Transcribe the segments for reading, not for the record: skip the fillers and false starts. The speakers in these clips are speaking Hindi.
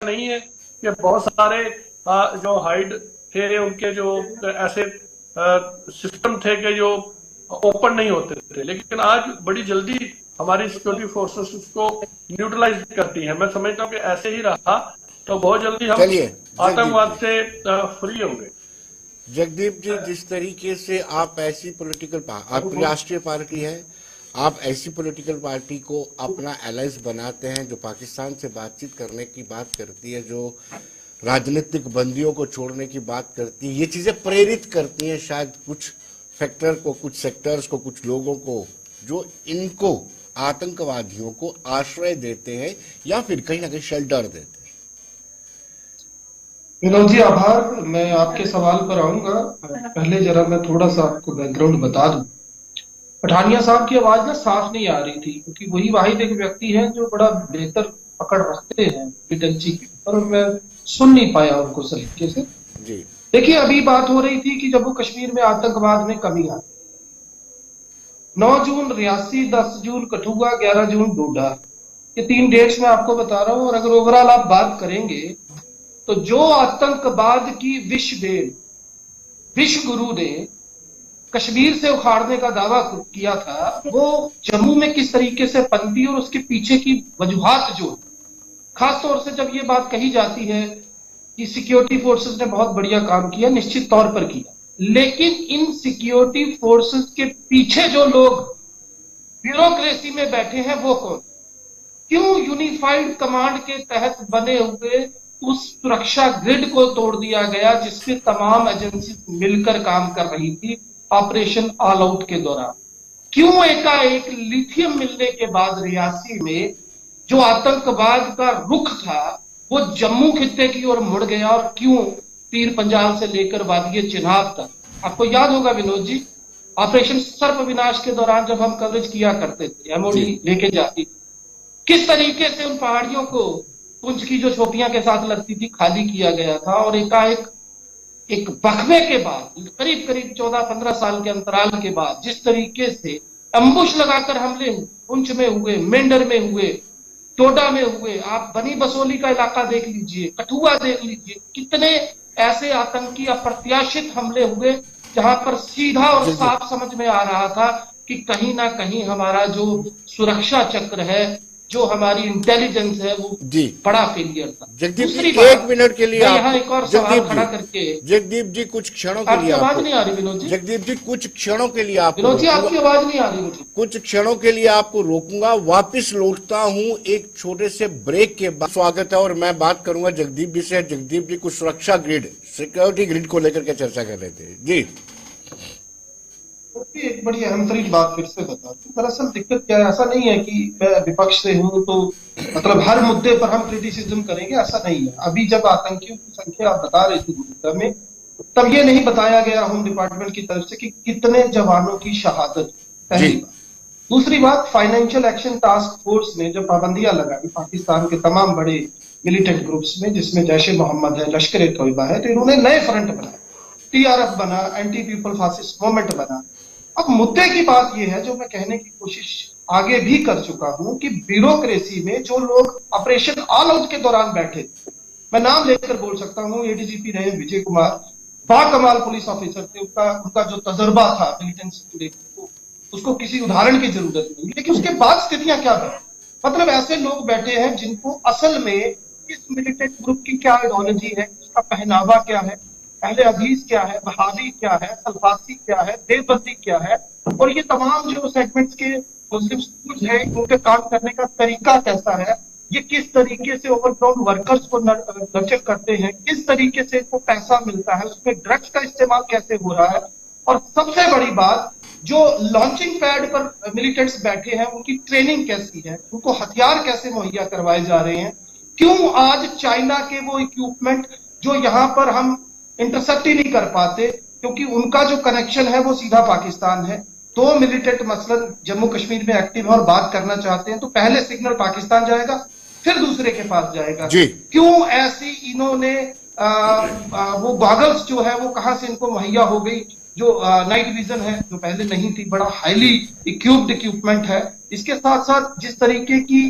नहीं है कि बहुत सारे जो हाइड थे उनके जो ऐसे सिस्टम थे कि जो ओपन नहीं होते थे, लेकिन आज बड़ी जल्दी हमारी सिक्योरिटी फोर्सेस उसको न्यूट्रलाइज करती है। मैं समझता हूँ कि ऐसे ही रहा तो बहुत जल्दी हम चलिए जगदीप आतंकवाद जी, से फ्री होंगे। जगदीप जी, जिस तरीके से आप ऐसी आप राष्ट्रीय पार्टी है, आप ऐसी पॉलिटिकल पार्टी को अपना एलाइज बनाते हैं जो पाकिस्तान से बातचीत करने की बात करती है, जो राजनीतिक बंदियों को छोड़ने की बात करती है, ये चीजें प्रेरित करती हैं शायद कुछ फैक्टर को, कुछ सेक्टर्स को, कुछ लोगों को जो इनको आतंकवादियों को आश्रय देते हैं या फिर कहीं ना कहीं शेल्टर देते हैं। विनोद जी, आभार। मैं आपके सवाल पर आऊंगा। पहले जरा मैं थोड़ा सा आपको बैकग्राउंड बता दूं। पठानिया साहब की आवाज ना साफ नहीं आ रही थी, क्योंकि वही वाहिद एक व्यक्ति है जो बड़ा बेहतर पकड़ रखते हैं फ्रीक्वेंसी की, पर मैं सुन नहीं पाया उनको सलीके से। जी, देखिए, अभी बात हो रही थी कि जम्मू कश्मीर में आतंकवाद में कमी आई। 9 जून रियासी, 10 जून कठुआ, 11 जून डोडा, ये 3 डेट्स मैं आपको बता रहा हूं। और अगर ओवरऑल आप बात करेंगे तो जो आतंकवाद की विश्व गुरु ने कश्मीर से उखाड़ने का दावा किया था, वो जम्मू में किस तरीके से पनपी और उसके पीछे की वजूहात जो, खास तौर से जब ये बात कही जाती है कि सिक्योरिटी फोर्सेस ने बहुत बढ़िया काम किया, निश्चित तौर पर किया, लेकिन इन सिक्योरिटी फोर्सेस के पीछे जो लोग ब्यूरोक्रेसी में बैठे हैं वो कौन? क्यों यूनिफाइड कमांड के तहत बने हुए उस सुरक्षा ग्रिड को तोड़ दिया गया जिसमें तमाम एजेंसी मिलकर काम कर रही थी ऑपरेशन ऑल आउट के दौरान? क्यों एकाएक लिथियम मिलने के बाद रियासी में जो आतंकवाद का रुख था वो जम्मू खित्ते की ओर मुड़ गया? और क्यों पीर पंजाल से लेकर वादिये चिनाब तक? आपको याद होगा विनोद जी, ऑपरेशन सर्प विनाश के दौरान जब हम कवरेज किया करते थे, एमओडी लेके जाती, किस तरीके से उन पहाड़ियों को पुंछ की जो छोटियां के साथ लगती थी खाली किया गया था। और एकाएक एक वक्फे के बाद, करीब करीब 14-15 साल के अंतराल के बाद, जिस तरीके से अम्बुश लगाकर हमले पुंछ में हुए, मेंढर में हुए, डोडा में हुए, आप बनी बसोली का इलाका देख लीजिए, कठुआ देख लीजिए, कितने ऐसे आतंकी अप्रत्याशित हमले हुए जहां पर सीधा और साफ समझ में आ रहा था कि कहीं ना कहीं हमारा जो सुरक्षा चक्र है, जो हमारी इंटेलिजेंस है, वो जी बड़ा फेलियर था। जगदीप जी, दूसरी 1 मिनट के लिए यहाँ एक और सवाल खड़ा करके, जगदीप जी कुछ क्षणों के लिए आवाज नहीं आ रही विनोद जी? जगदीप जी कुछ क्षणों के लिए विनोद जी, आपकी आवाज नहीं आ रही मुझे। कुछ क्षणों के लिए आपको रोकूंगा, वापस लौटता हूं एक छोटे से ब्रेक के बाद। स्वागत है और मैं बात करूंगा जगदीप जी से। जगदीप जी कुछ सुरक्षा ग्रिड, सिक्योरिटी ग्रिड को लेकर के चर्चा कर रहे थे जी। एक बड़ी अहम तरीन बात फिर से बता दूं। दरअसल दिक्कत क्या है, ऐसा नहीं है कि मैं विपक्ष से हूं तो मतलब हर मुद्दे पर हम क्रिटिसिज्म करेंगे, ऐसा नहीं है। अभी जब आतंकियों की संख्या आप बता रहे थे गुरुग्राम में, तब ये नहीं बताया गया होम डिपार्टमेंट की तरफ से कि कितने जवानों की शहादत, पहली बात। दूसरी बात, फाइनेंशियल एक्शन टास्क फोर्स ने जब पाबंदियां लगाई पाकिस्तान के तमाम बड़े मिलिटेंट ग्रुप्स में, जिसमें जैश ए मोहम्मद है, लश्कर ए तोयबा है, तो इन्होंने नए फ्रंट बनाए, टीआरएफ बना, एंटी पीपल फासिस्ट मूवमेंट बना। अब मुद्दे की बात यह है, जो मैं कहने की कोशिश आगे भी कर चुका हूं, कि ब्यूरोक्रेसी में जो लोग ऑपरेशन ऑल आउट के दौरान बैठे, मैं नाम लेकर बोल सकता हूं, एडीजीपी रहे विजय कुमार, बाकमाल पुलिस ऑफिसर थे, उनका जो तजुर्बा था मिलिटेंसी को लेकर, उसको किसी उदाहरण की जरूरत नहीं। लेकिन उसके बाद स्थितियां क्या है, मतलब ऐसे लोग बैठे हैं जिनको असल में इस मिलिटेंट ग्रुप की क्या आइडियोलॉजी है, उसका पहनावा क्या है, अहले हदीस क्या है, वहाबी क्या है, सलफासी क्या है, देवबंदी क्या है, और ये तमाम जो सेगमेंट्स के मुस्लिम स्कूल है, उनके काम करने का तरीका कैसा है, ये किस तरीके से ओवरग्राउंड वर्कर्स को नर्चर करते हैं, किस तरीके से इनको पैसा मिलता है, उसमें ड्रग्स का इस्तेमाल कैसे हो रहा है, और सबसे बड़ी बात, जो लॉन्चिंग पैड पर मिलिटेंट्स बैठे हैं उनकी ट्रेनिंग कैसी है, उनको हथियार कैसे मुहैया करवाए जा रहे हैं। क्यों आज चाइना के वो इक्विपमेंट जो यहाँ पर हम इंटरसेप्ट ही नहीं कर पाते, क्योंकि उनका जो कनेक्शन है वो सीधा पाकिस्तान है। तो मिलिटेंट मसलन जम्मू कश्मीर में एक्टिव है और बात करना चाहते हैं तो पहले सिग्नल पाकिस्तान जाएगा, फिर दूसरे के पास जाएगा। क्यों ऐसी इन्होंने वो गॉगल्स जो है वो कहां से इनको मुहैया हो गई, जो नाइट विजन है जो पहले नहीं थी, बड़ा हाईली इक्विप्ड इक्विपमेंट है। इसके साथ साथ जिस तरीके की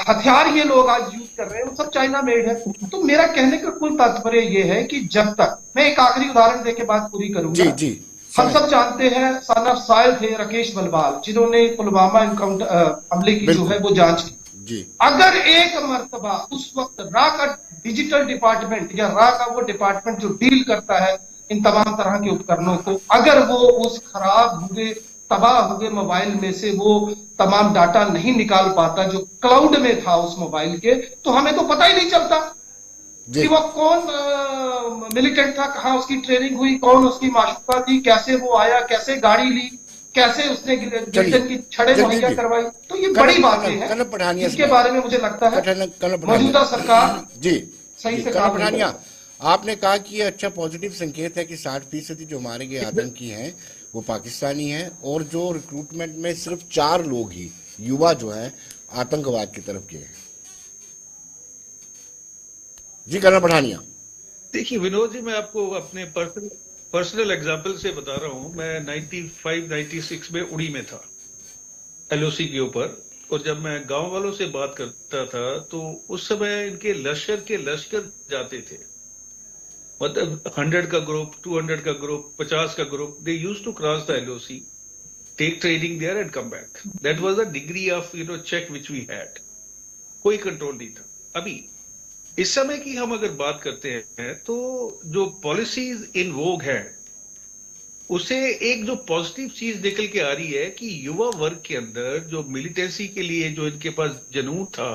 हथियार ये लोग आज यूज कर रहे हैं वो सब चाइना मेड है। तो मेरा कहने का कुल तात्पर्य ये है कि जब तक, मैं एक आखिरी उदाहरण देके बात पूरी करूंगा। जी जी, हम सब जानते हैं सन ऑफ सॉइल थे राकेश बलवाल, जिन्होंने पुलवामा एनकाउंटर हमले की जो है वो जांच की जी। अगर एक मर्तबा उस वक्त रा का डिजिटल डिपार्टमेंट या रा का वो डिपार्टमेंट जो डील करता है इन तमाम तरह के उपकरणों को, अगर वो उस खराब हुए तबाह हुए मोबाइल में से वो तमाम डाटा नहीं निकाल पाता जो क्लाउड में था उस मोबाइल के, तो हमें तो पता ही नहीं चलता कि वो कौन मिलिटेंट था, कहां उसकी ट्रेनिंग हुई, कौन उसकी माशुका थी, कैसे वो आया, कैसे गाड़ी ली, कैसे उसने गिल्टन की छड़े मुहैया करवाई। तो ये बड़ी बातें हैं, इसके बारे में मुझे लगता है मौजूदा सरकार जी सही से काम कर रही है। आपने कहा कि ये अच्छा पॉजिटिव संकेत है कि 60% जो मारे गए आतंकी हैं वो पाकिस्तानी हैं, और जो रिक्रूटमेंट में सिर्फ 4 लोग ही युवा जो है आतंकवाद की तरफ गए हैं। जी कर्नल पठानिया। देखिए विनोद जी, मैं आपको अपने पर्सनल एग्जांपल से बता रहा हूं। मैं 95-96 में उड़ी में था एलओसी के ऊपर, और जब मैं गांव वालों से बात करता था तो उस समय इनके लश्कर जाते थे, मतलब 100 का ग्रुप, 200 का ग्रुप, 50 का group. They used to cross the LOC, take training there and come back. That was the degree of check which we had. कोई कंट्रोल नहीं था। अभी इस समय की हम अगर बात करते हैं तो जो पॉलिसीज इन वोग है उसे एक जो पॉजिटिव चीज निकल के आ रही है कि युवा वर्ग के अंदर जो मिलिटेंसी के लिए जो इनके पास जुनून था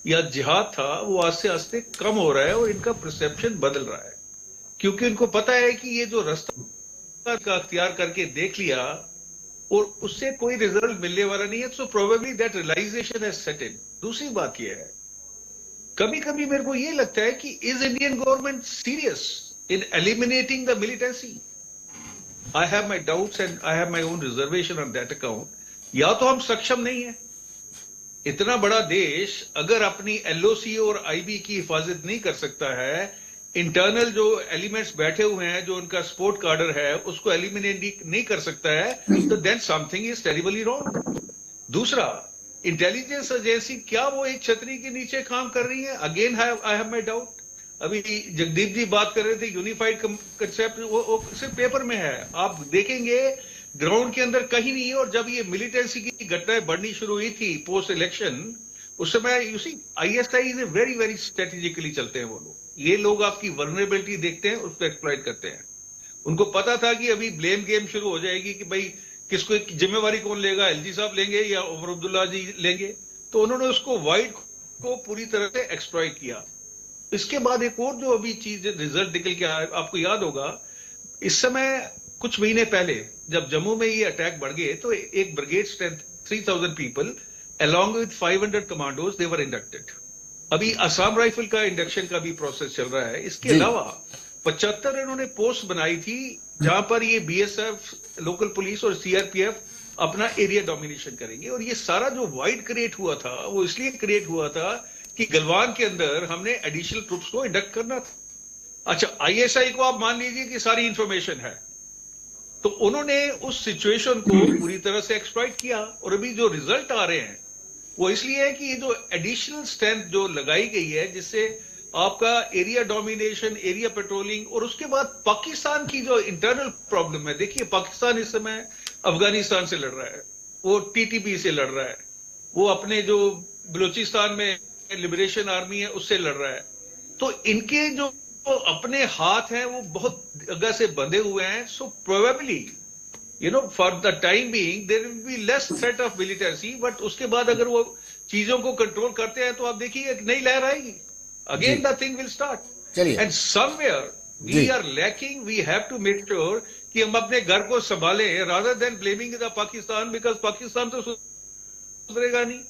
या जिहाद था वो आस्ते आस्ते कम हो रहा है, और इनका परसेप्शन बदल रहा है, क्योंकि इनको पता है कि ये जो रास्ता का अख्तियार करके देख लिया और उससे कोई रिजल्ट मिलने वाला नहीं है। So probably that realisation has set in. दूसरी बात यह है, कभी कभी मेरे को ये लगता है कि is Indian government serious in eliminating the militancy? I have my doubts and I have my own reservation on that account. या तो हम सक्षम नहीं है, इतना बड़ा देश अगर अपनी एलओसी और आईबी की हिफाजत नहीं कर सकता है, इंटरनल जो एलिमेंट्स बैठे हुए हैं, जो उनका सपोर्ट कार्डर है, उसको एलिमिनेट नहीं कर सकता है, तो then something is terribly wrong. दूसरा, इंटेलिजेंस एजेंसी क्या वो एक छतरी के नीचे काम कर रही है? Again I have my doubt. अभी जगदीप जी बात कर रहे थे यूनिफाइड कंसेप्ट, वो सिर्फ पेपर में है, आप देखेंगे ग्राउंड के अंदर कहीं नहीं है। और जब ये मिलिटेंसी की घटनाएं बढ़नी शुरू हुई थी पोस्ट इलेक्शन, उस समय you see ISI is very very strategically चलते हैं वो लोग। ये लोग आपकी वर्नरेबिलिटी देखते हैं, उसको एक्सप्लॉइट करते हैं। उनको पता था कि अभी ब्लेम गेम शुरू हो जाएगी कि भाई किसको जिम्मेवारी कौन लेगा, एलजी साहब लेंगे या उमर अब्दुल्ला जी लेंगे, तो उन्होंने उसको वाइड को पूरी तरह से एक्सप्लॉइट किया। इसके बाद एक और जो अभी चीज रिजल्ट निकल के आया, आपको याद होगा इस समय कुछ महीने पहले जब जम्मू में ये अटैक बढ़ गए तो एक brigade strength 3000 people along with 500 commandos they were inducted। अभी असम राइफल का इंडक्शन का भी प्रोसेस चल रहा है। इसके अलावा 75 इन्होंने पोस्ट बनाई थी जहां पर ये बीएसएफ, लोकल पुलिस और सीआरपीएफ अपना एरिया डोमिनेशन करेंगे। और ये सारा जो वाइड क्रिएट हुआ था वो इसलिए क्रिएट हुआ था कि गलवान के अंदर हमने एडिशनल ट्रूप्स को इंडक्ट करना था। अच्छा, आईएसआई को आप मान लीजिए कि सारी इंफॉर्मेशन है, तो उन्होंने उस सिचुएशन को पूरी तरह से एक्सप्लॉइट किया। और अभी जो रिजल्ट आ रहे हैं वो इसलिए है कि ये जो एडिशनल स्ट्रेंथ जो लगाई गई है, जिससे आपका एरिया डोमिनेशन, एरिया पेट्रोलिंग, और उसके बाद पाकिस्तान की जो इंटरनल प्रॉब्लम है, देखिए पाकिस्तान इस समय अफगानिस्तान से लड़ रहा है, वो टीटीपी से लड़ रहा है, वो अपने जो बलूचिस्तान में लिबरेशन आर्मी है उससे लड़ रहा है। तो इनके जो अपने हाथ हैं वो बहुत जगह से बंधे हुए हैं। So probably for the time being there will be less threat of militancy, but उसके बाद अगर वो चीजों को कंट्रोल करते हैं तो आप देखिए एक नई लहर आएगी, again the thing will start. And somewhere we are lacking, we have to make sure कि हम अपने घर को संभालें rather than blaming the Pakistan, because Pakistan तो सुधरेगा नहीं।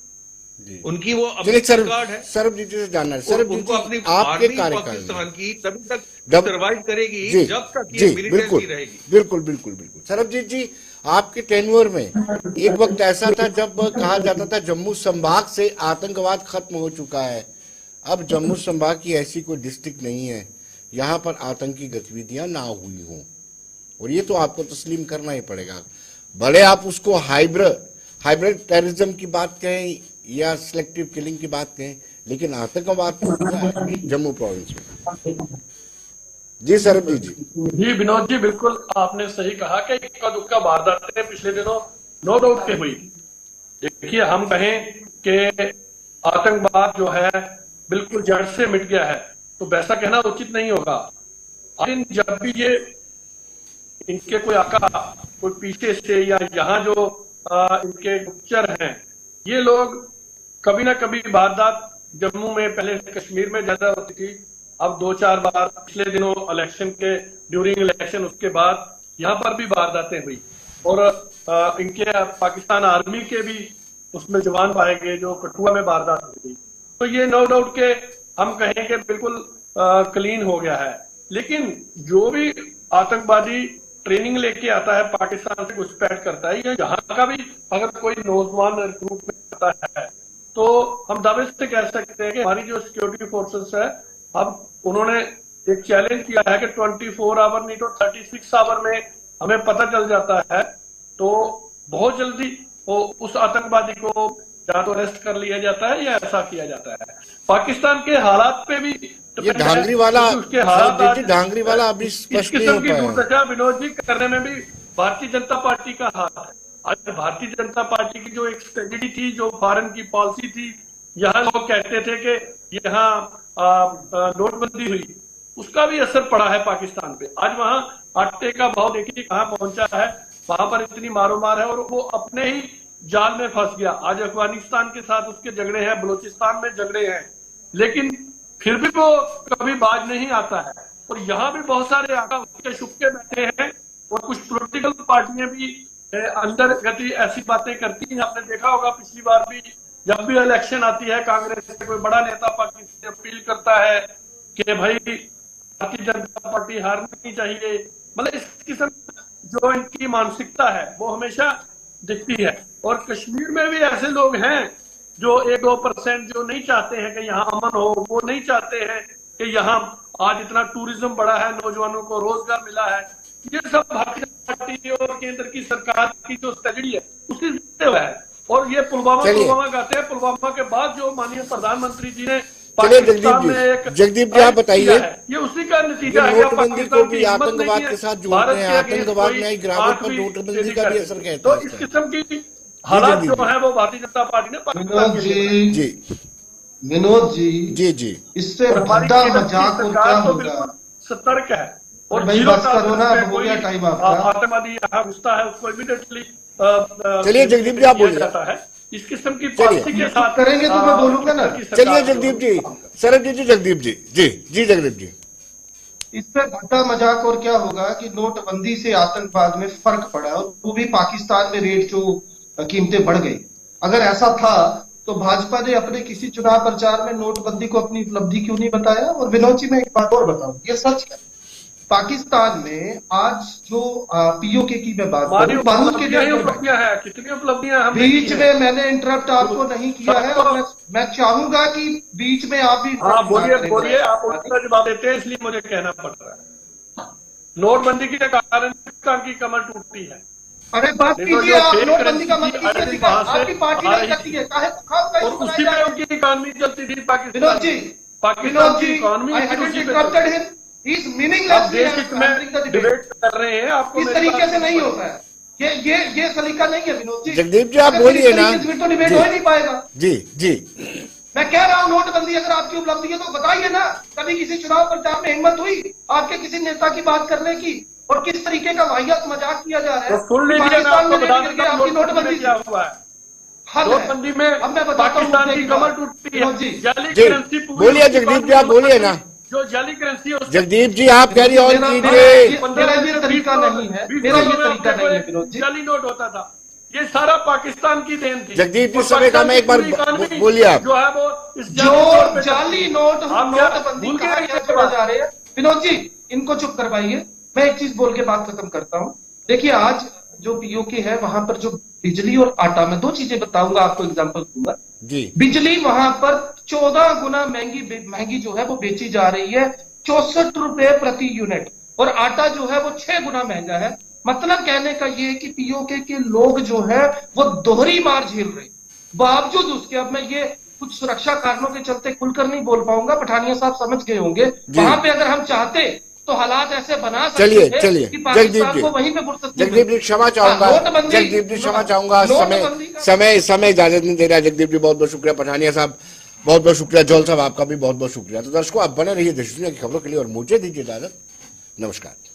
उनकी वो अपनी सरकार है। सरबजीत जी से जानना है, सरबजीत जी अपनी आपके कार्यकाल पाकिस्तान की तभी तक सर्वाइव करेगी जब तक ये मिलिटेंसी रहेगी। बिल्कुल बिल्कुल बिल्कुल। सरबजीत जी, आपके टेन्योर में एक वक्त ऐसा था जब कहा जाता था जम्मू संभाग से आतंकवाद खत्म हो चुका है। अब जम्मू संभाग की ऐसी कोई डिस्ट्रिक्ट नहीं है यहाँ पर आतंकी गतिविधियां ना हुई हों। और ये तो आपको तस्लीम करना ही पड़ेगा। भले आप उसको हाइब्रिड टेररिज्म की बात कहें या सिलेक्टिव किलिंग की बात कहें, लेकिन आतंकवाद तो हुआ है जम्मू प्रोविंस में। जी सरबजीत जी। जी विनोद जी, बिल्कुल आपने सही कहा कि इक्का दुक्का वारदातें पिछले दिनों नो डाउट पे हुई। देखिए, हम कहें कि आतंकवाद जो है बिल्कुल जड़ से मिट गया है तो वैसा कहना उचित नहीं होगा। लेकिन जब भी ये इनके कोई आका कोई पीछे से या यहाँ जो इनके गुप्तचर हैं, ये लोग कभी ना कभी वारदात जम्मू में, पहले कश्मीर में ज्यादा होती थी, अब 2-4 बार पिछले दिनों इलेक्शन के ड्यूरिंग इलेक्शन उसके बाद यहाँ पर भी वारदातें हुई और इनके पाकिस्तान आर्मी के भी उसमें जवान पाए गए जो कठुआ में वारदात हुई। तो ये नो डाउट के हम कहें कि बिल्कुल क्लीन हो गया है। लेकिन जो भी आतंकवादी ट्रेनिंग लेके आता है पाकिस्तान से घुसपैठ करता है, या यहाँ का भी अगर कोई नौजवान रिक्रूटमेंट करता है, तो हम दावे से कह सकते हैं कि हमारी जो सिक्योरिटी फोर्सेस है, अब उन्होंने एक चैलेंज किया है कि 24 आवर नहीं तो 36 आवर में हमें पता चल जाता है तो बहुत जल्दी वो उस आतंकवादी को या तो अरेस्ट कर लिया जाता है या ऐसा किया जाता है। पाकिस्तान के हालात पे भी ये धांगरी वाला उसके हालात धांगरी वाला अभी इस स्पष्ट नहीं किस्म हो की पाया। दुर्दशा विनोद जी करने में भी भारतीय जनता पार्टी का हाथ है। आज भारतीय जनता पार्टी की जो एक स्ट्रेटेजी थी, जो फॉरेन की पॉलिसी थी, यहाँ लोग कहते थे कि यहाँ नोटबंदी हुई, उसका भी असर पड़ा है पाकिस्तान पे। आज वहां आटे का भाव देखिए कहाँ पहुंचा है, वहां पर इतनी मारोमार है और वो अपने ही जाल में फंस गया। आज अफगानिस्तान के साथ उसके झगड़े हैं, बलूचिस्तान में झगड़े हैं, लेकिन फिर भी वो कभी बाज नहीं आता है। और यहाँ भी बहुत सारे आका उसके छुप के बैठे हैं और कुछ पॉलिटिकल पार्टियां भी अंदर गति ऐसी बातें करती हैं। आपने देखा होगा पिछली बार भी जब भी इलेक्शन आती है, कांग्रेस से कोई बड़ा नेता पार्टी से अपील करता है कि भाई भारतीय जनता पार्टी हारनी चाहिए। मतलब इस किस्म जो इनकी मानसिकता है वो हमेशा दिखती है। और कश्मीर में भी ऐसे लोग हैं जो 1-2% जो नहीं चाहते हैं कि यहाँ अमन हो, वो नहीं चाहते हैं कि यहाँ आज इतना टूरिज्म बढ़ा है, नौजवानों को रोजगार मिला है। ये सब भारतीय जनता पार्टी और केंद्र की सरकार की जो स्ट्रेटजी है उसी से हुआ है। और ये पुलवामा कहते हैं, पुलवामा के बाद जो माननीय प्रधानमंत्री जी ने पाकिस्तान में एक जगदीप जी आप बताइए, ये उसी का नतीजा है। नोटबंदी को भी आतंकवाद के साथ जोड़ते हैं, आतंकवाद में गिरावट पर नोटबंदी का भी असर कहते हैं। तो इस किस्म की हालात जो है वो भारतीय जनता पार्टी ने पाकिस्तान विनोद जी जी इससे भद्दा मजाक और क्या होगा, सतर्क है। और भाई बस करो ना, हो गया टाइम आपका। आतंकवादी यहाँ घुसता है उसको इमीडिएटली चलिए जगदीप जी आप बोलिए। जाता है इस किस्म की पॉलिसी के साथ करेंगे तो मैं बोलूंगा ना। चलिए जगदीप जी, सरबजीत जी, जगदीप जी जी जगदीप जी। इससे भद्दा मजाक और क्या होगा कि नोटबंदी से आतंकवाद में फर्क पड़ा और वो भी पाकिस्तान में रेट जो कीमतें बढ़ गई। अगर ऐसा था तो भाजपा ने अपने किसी चुनाव प्रचार में नोटबंदी को अपनी उपलब्धि क्यों नहीं बताया। और विनोद जी मैं एक बात और बताऊं, ये सच है, पाकिस्तान में आज जो पीओके की मैं बात करूं, बारूद के उपलब्धियां हैं, कितनी उपलब्धियां हम बीच में मैंने इंटरप्ट आपको नहीं किया है और मैं चाहूंगा कि बीच में आप भी बोलिए आप उसका जवाब देते हैं, इसलिए मुझे कहना पड़ रहा है। नोटबंदी के कारण की कमर टूटती है। अरे बात कीजिए आप, नोटबंदी का मत कीजिए, आपकी पार्टी नहीं करती है, काहे तो खाओ और उसी में उनकी इकॉनमी चलती थी पाकिस्तान। विनोद जी, पाकिस्तान की इकॉनमी इस मीनिंगलेस डिबेट कर रहे हैं। आपको इस तरीके से नहीं होता है, ये सलीका नहीं है विनोद जी। जगदीप जी आप बोलिए ना, फिर तो डिबेट हो ही नहीं पाएगा। जी मैं कह रहा हूँ नोटबंदी अगर आपकी उपलब्धि है तो बताइए ना, कभी किसी चुनाव प्रचार में हिम्मत हुई आपके किसी नेता की बात करने की? और किस तरीके का वाहियात मजाक किया जा रहा है। सुन लीजिए, आपकी नोटबंदी क्या हुआ है। नोटबंदी में अब मैं पाकिस्तान की कमर टूटती है। जी बोलिए जगदीप जी आप बोलिए ना। जो जाली करेंसी जगदीप जी आप कैरी ऑन कीजिए। मेरा ये तरीका नहीं है, मेरा ये तरीका नहीं है विनोद जी। जाली नोट होता था, ये सारा पाकिस्तान की देन थी। जगदीप जी समय का मैं एक बार बोलिए आप। जो है वो जो जाली नोट नोटबंदी छोड़ा जा रहे हैं। विनोद जी इनको चुप करवाइए, मैं एक चीज बोल के बात खत्म करता हूं। देखिए आज जो पीओके है वहां पर जो बिजली और आटा, मैं 2 चीजें बताऊंगा आपको, एग्जांपल दूंगा जी। बिजली वहां पर 14 गुना महंगी जो है वो बेची जा रही है, 64 रुपए प्रति यूनिट। और आटा जो है वो 6 गुना महंगा है। मतलब कहने का ये है कि पीओके के लोग जो है वो दोहरी मार झेल रहे, बावजूद उसके, अब मैं ये कुछ सुरक्षा कारणों के चलते खुलकर नहीं बोल पाऊंगा, पठानिया साहब समझ गए होंगे, वहां पे अगर हम चाहते तो हालात ऐसे बना सकते चलिए थे चलिए कि जगदीप पाकिस्तान जी, को वहीं पे फुर्सत नहीं जगदीप जी क्षमा चाहूंगा, नोटबंदी- जगदीप जी क्षमा चाहूंगा, नोटबंदी का- समय इजाजत नहीं दे रहा। जगदीप जी बहुत बहुत शुक्रिया, पठानिया साहब बहुत बहुत शुक्रिया, जौल साहब आपका भी बहुत बहुत शुक्रिया। तो दर्शकों आप बने रहिए देश दुनिया की खबरों के लिए और मुझे दीजिए इजाजत। नमस्कार।